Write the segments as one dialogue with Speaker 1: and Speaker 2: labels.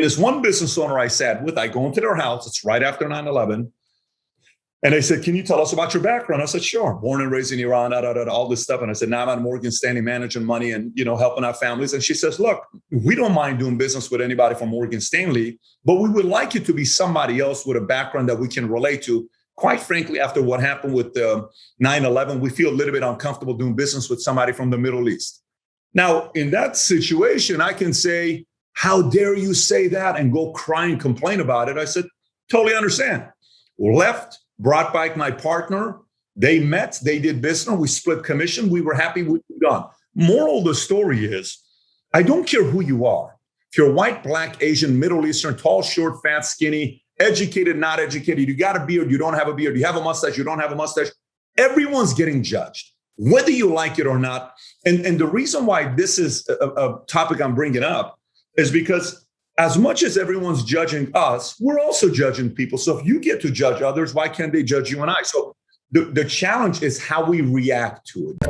Speaker 1: this one business owner I sat with, I go into their house, it's right after 9/11. And they said, can you tell us about your background? I said, sure. Born and raised in Iran, all this stuff. And I said, now I'm at Morgan Stanley managing money and, helping our families. And she says, look, we don't mind doing business with anybody from Morgan Stanley, but we would like you to be somebody else with a background that we can relate to. Quite frankly, after what happened with 9/11, we feel a little bit uncomfortable doing business with somebody from the Middle East. Now, in that situation, I can say, how dare you say that and go cry and complain about it? I said, totally understand. Left. Brought back my partner. They met, they did business. We split commission. We were happy we were done. Moral of the story is, I don't care who you are. If you're white, black, Asian, Middle Eastern, tall, short, fat, skinny, educated, not educated, you got a beard, you don't have a beard, you have a mustache, you don't have a mustache. Everyone's getting judged, whether you like it or not. And the reason why this is a topic I'm bringing up is because as much as everyone's judging us, we're also judging people. So if you get to judge others, why can't they judge you and I? So the challenge is how we react to it.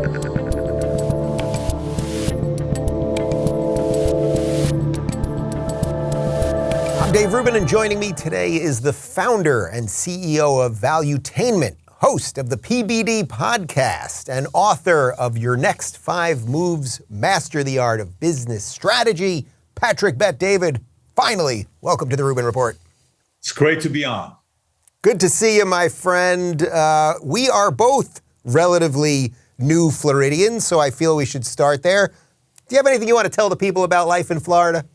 Speaker 2: I'm Dave Rubin, and joining me today is the founder and CEO of Valuetainment, host of the PBD podcast, and author of Your Next 5 Moves, Master the Art of Business Strategy, Patrick Bet-David. Finally, welcome to the Rubin Report.
Speaker 1: It's great to be on.
Speaker 2: Good to see you, my friend. We are both relatively new Floridians, so I feel we should start there. Do you have anything you want to tell the people about life in Florida?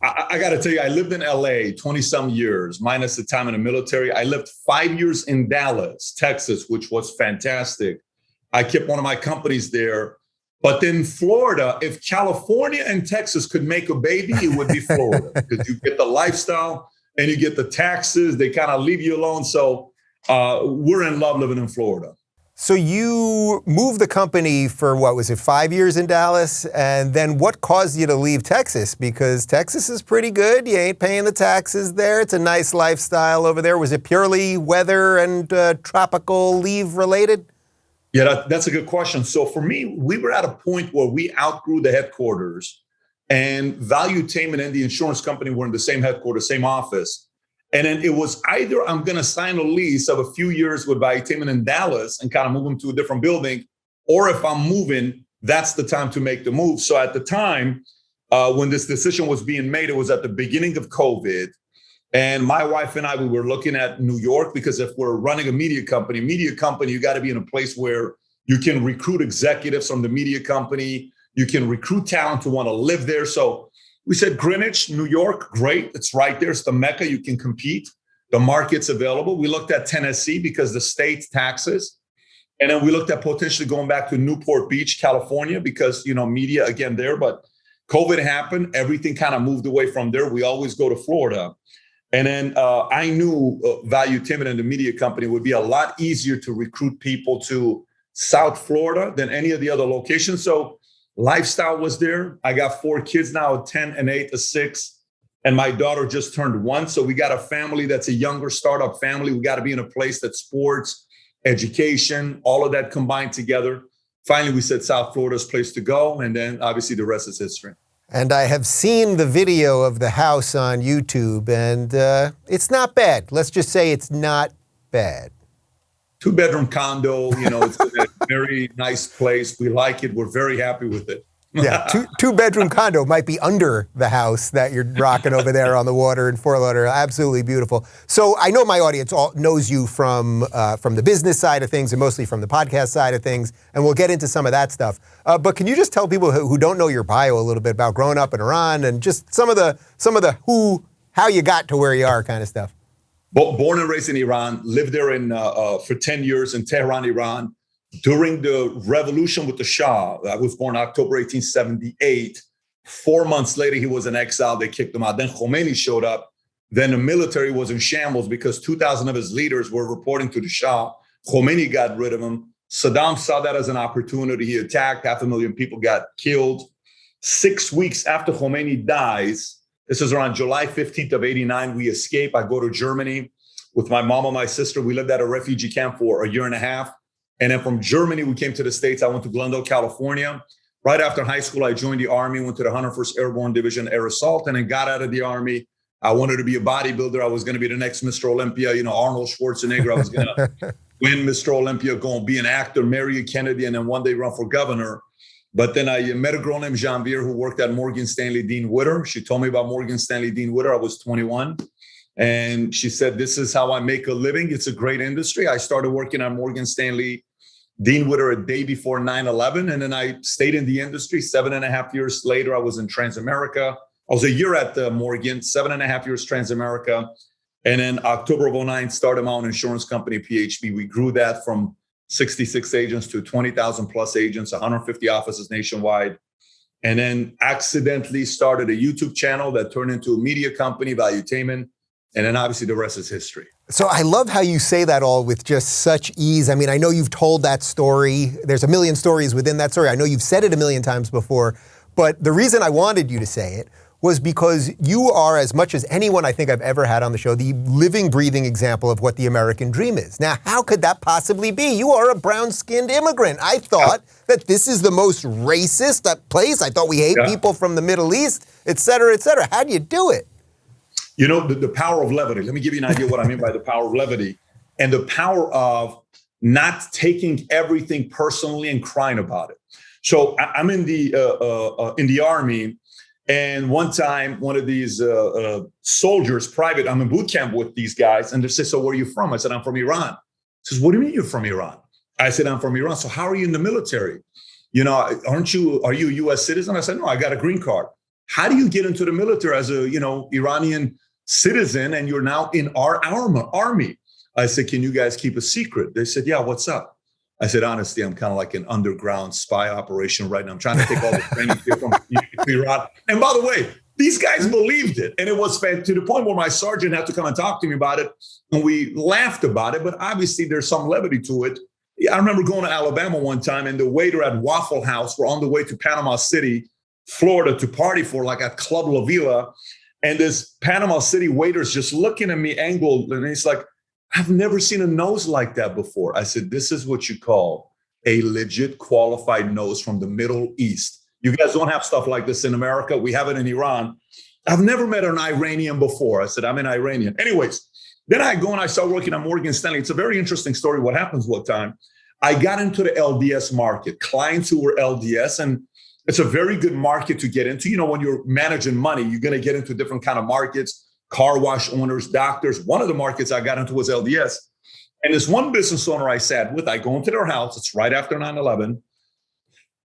Speaker 1: I got to tell you, I lived in LA 20-some years, minus the time in the military. I lived 5 years in Dallas, Texas, which was fantastic. I kept one of my companies there. But then Florida, if California and Texas could make a baby, it would be Florida because you get the lifestyle and you get the taxes. They kind of leave you alone. So we're in love living in Florida.
Speaker 2: So you moved the company for, 5 years in Dallas? And then what caused you to leave Texas? Because Texas is pretty good. You ain't paying the taxes there. It's a nice lifestyle over there. Was it purely weather and tropical leave related?
Speaker 1: Yeah, that's a good question. So for me, we were at a point where we outgrew the headquarters, and Valuetainment and the insurance company were in the same headquarters, same office. And then it was either I'm going to sign a lease of a few years with Valuetainment in Dallas and kind of move them to a different building, or if I'm moving, that's the time to make the move. So at the time, when this decision was being made, it was at the beginning of COVID. And my wife and I, we were looking at New York because if we're running a media company, you got to be in a place where you can recruit executives from the media company. You can recruit talent to want to live there. So we said Greenwich, New York, great. It's right there. It's the Mecca. You can compete. The market's available. We looked at Tennessee because the state's taxes. And then we looked at potentially going back to Newport Beach, California, because, media again there. But COVID happened. Everything kind of moved away from there. We always go to Florida. And then I knew Valuetainment and the media company would be a lot easier to recruit people to South Florida than any of the other locations. So lifestyle was there. I got 4 kids now, 10 and 8 6. And my daughter just turned 1. So we got a family that's a younger startup family. We got to be in a place that's sports, education, all of that combined together. Finally, we said South Florida's place to go. And then obviously the rest is history.
Speaker 2: And I have seen the video of the house on YouTube, and it's not bad. Let's just say it's not bad.
Speaker 1: 2-bedroom condo, it's a very nice place. We like it. We're very happy with it.
Speaker 2: Yeah, two-bedroom condo might be under the house that you're rocking over there on the water in Fort Lauderdale. Absolutely beautiful. So I know my audience all knows you from the business side of things and mostly from the podcast side of things, and we'll get into some of that stuff. But can you just tell people who don't know your bio a little bit about growing up in Iran and just some of the how you got to where you are kind of stuff?
Speaker 1: Born and raised in Iran, lived there for 10 years in Tehran, Iran. During the revolution with the Shah, I was born October 1878. 4 months later, he was in exile. They kicked him out. Then Khomeini showed up. Then the military was in shambles because 2,000 of his leaders were reporting to the Shah. Khomeini got rid of him. Saddam saw that as an opportunity. He attacked. 500,000 people got killed. 6 weeks after Khomeini dies, this is around July 15th of 89, we escape. I go to Germany with my mom and my sister. We lived at a refugee camp for a year and a half. And then from Germany, we came to the States. I went to Glendale, California. Right after high school, I joined the Army, went to the 101st Airborne Division Air Assault, and then got out of the Army. I wanted to be a bodybuilder. I was going to be the next Mr. Olympia, Arnold Schwarzenegger. I was going to win Mr. Olympia, go and be an actor, marry a Kennedy, and then one day run for governor. But then I met a girl named Janvier who worked at Morgan Stanley Dean Witter. She told me about Morgan Stanley Dean Witter. I was 21. And she said, this is how I make a living. It's a great industry. I started working at Morgan Stanley Dean Witter a day before 9/11. And then I stayed in the industry. 7.5 years later, I was in Transamerica. I was a year at Morgan, 7.5 years Transamerica. And then October of 2009, started my own insurance company, PHP. We grew that from 66 agents to 20,000 plus agents, 150 offices nationwide. And then accidentally started a YouTube channel that turned into a media company, Valuetainment. And then obviously the rest is history.
Speaker 2: So I love how you say that all with just such ease. I mean, I know you've told that story. There's a million stories within that story. I know you've said it a million times before, but the reason I wanted you to say it was because you are, as much as anyone I think I've ever had on the show, the living, breathing example of what the American dream is. Now, how could that possibly be? You are a brown-skinned immigrant. I thought that this is the most racist place. I thought we hate people from the Middle East, et cetera, et cetera. How do you do it?
Speaker 1: You know, the power of levity. Let me give you an idea of what I mean by the power of levity and the power of not taking everything personally and crying about it. So I'm in the Army. And one time, one of these soldiers, private, I'm in boot camp with these guys, and they say, so where are you from? I said, I'm from Iran. He says, what do you mean you're from Iran? I said, I'm from Iran. So how are you in the military? Are you a U.S. citizen? I said, no, I got a green card. How do you get into the military as a, Iranian citizen and you're now in our army? I said, can you guys keep a secret? They said, yeah, what's up? I said, honestly, I'm kind of like an underground spy operation right now. I'm trying to take all the training here from Iran. And by the way, these guys believed it. And it was to the point where my sergeant had to come and talk to me about it. And we laughed about it. But obviously, there's some levity to it. I remember going to Alabama one time, and the waiter at Waffle House were on the way to Panama City, Florida, to party for like at Club La Villa. And this Panama City waiter's just looking at me angled. And he's like, I've never seen a nose like that before. I said, this is what you call a legit qualified nose from the Middle East. You guys don't have stuff like this in America. We have it in Iran. I've never met an Iranian before. I said, I'm an Iranian. Anyways, then I go and I start working at Morgan Stanley. It's a very interesting story. What happens one time, I got into the LDS market, clients who were LDS, and it's a very good market to get into. When you're managing money, you're going to get into different kind of markets. Car wash owners, doctors. One of the markets I got into was LDS. And this one business owner I sat with, I go into their house. It's right after 9/11.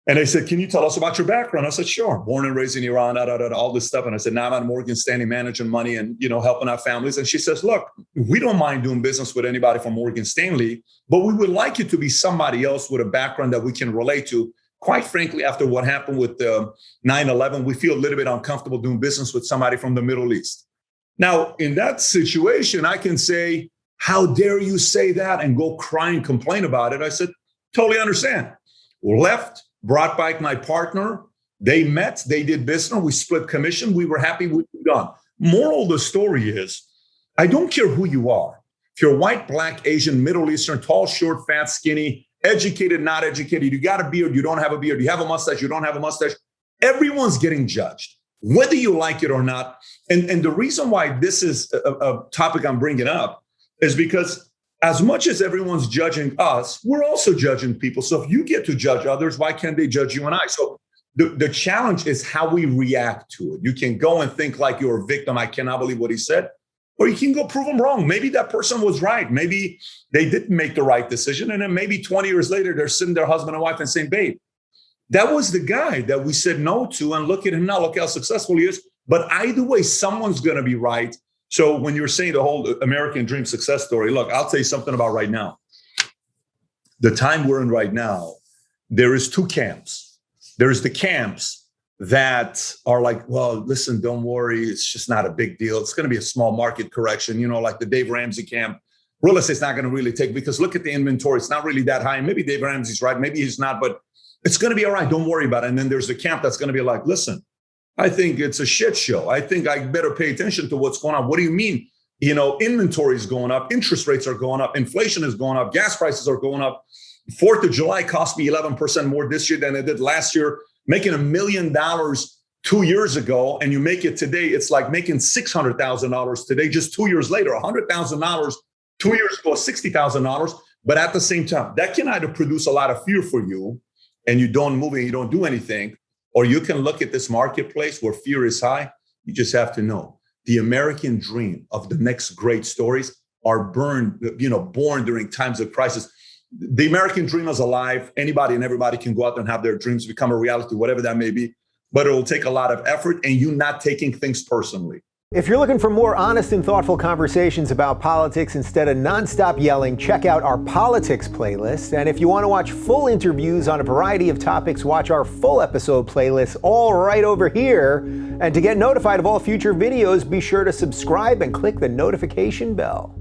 Speaker 1: And they said, can you tell us about your background? I said, sure. Born and raised in Iran, all this stuff. And I said, now I'm at Morgan Stanley managing money and, helping our families. And she says, look, we don't mind doing business with anybody from Morgan Stanley, but we would like you to be somebody else with a background that we can relate to. Quite frankly, after what happened with 9/11, we feel a little bit uncomfortable doing business with somebody from the Middle East. Now, in that situation, I can say, how dare you say that and go cry and complain about it? I said, totally understand. Left, brought back my partner. They met, they did business. We split commission. We were happy. We were done. Moral of the story is, I don't care who you are. If you're white, black, Asian, Middle Eastern, tall, short, fat, skinny, educated, not educated, you got a beard, you don't have a beard, you have a mustache, you don't have a mustache. Everyone's getting judged, whether you like it or not. And the reason why this is a topic I'm bringing up is because as much as everyone's judging us, we're also judging people. So if you get to judge others, why can't they judge you and I? So the challenge is how we react to it. You can go and think like you're a victim. I cannot believe what he said. Or you can go prove them wrong. Maybe that person was right. Maybe they didn't make the right decision. And then maybe 20 years later, they're sitting there, husband and wife, and saying, babe, that was the guy that we said no to. And look at him now. Look how successful he is. But either way, someone's going to be right. So when you're saying the whole American dream success story, look, I'll tell you something about right now. The time we're in right now, there is two camps. There's the camps that are like, well, listen, don't worry. It's just not a big deal. It's going to be a small market correction, like the Dave Ramsey camp. Real estate's not going to really take, because look at the inventory. It's not really that high. Maybe Dave Ramsey's right. Maybe he's not, but it's going to be all right. Don't worry about it. And then there's the camp that's going to be like, listen, I think it's a shit show. I think I better pay attention to what's going on. What do you mean? Inventory is going up. Interest rates are going up. Inflation is going up. Gas prices are going up. 4th of July cost me 11% more this year than it did last year. making $1 million 2 years ago, and you make it today, it's like making $600,000 today, just 2 years later. $100,000 2 years ago, $60,000. But at the same time, that can either produce a lot of fear for you and you don't move and you don't do anything, or you can look at this marketplace where fear is high. You just have to know the American dream of the next great stories are born during times of crisis. The American dream is alive. Anybody and everybody can go out there and have their dreams become a reality, whatever that may be. But it will take a lot of effort and you not taking things personally.
Speaker 2: If you're looking for more honest and thoughtful conversations about politics instead of nonstop yelling, check out our politics playlist. And if you want to watch full interviews on a variety of topics, watch our full episode playlist all right over here. And to get notified of all future videos, be sure to subscribe and click the notification bell.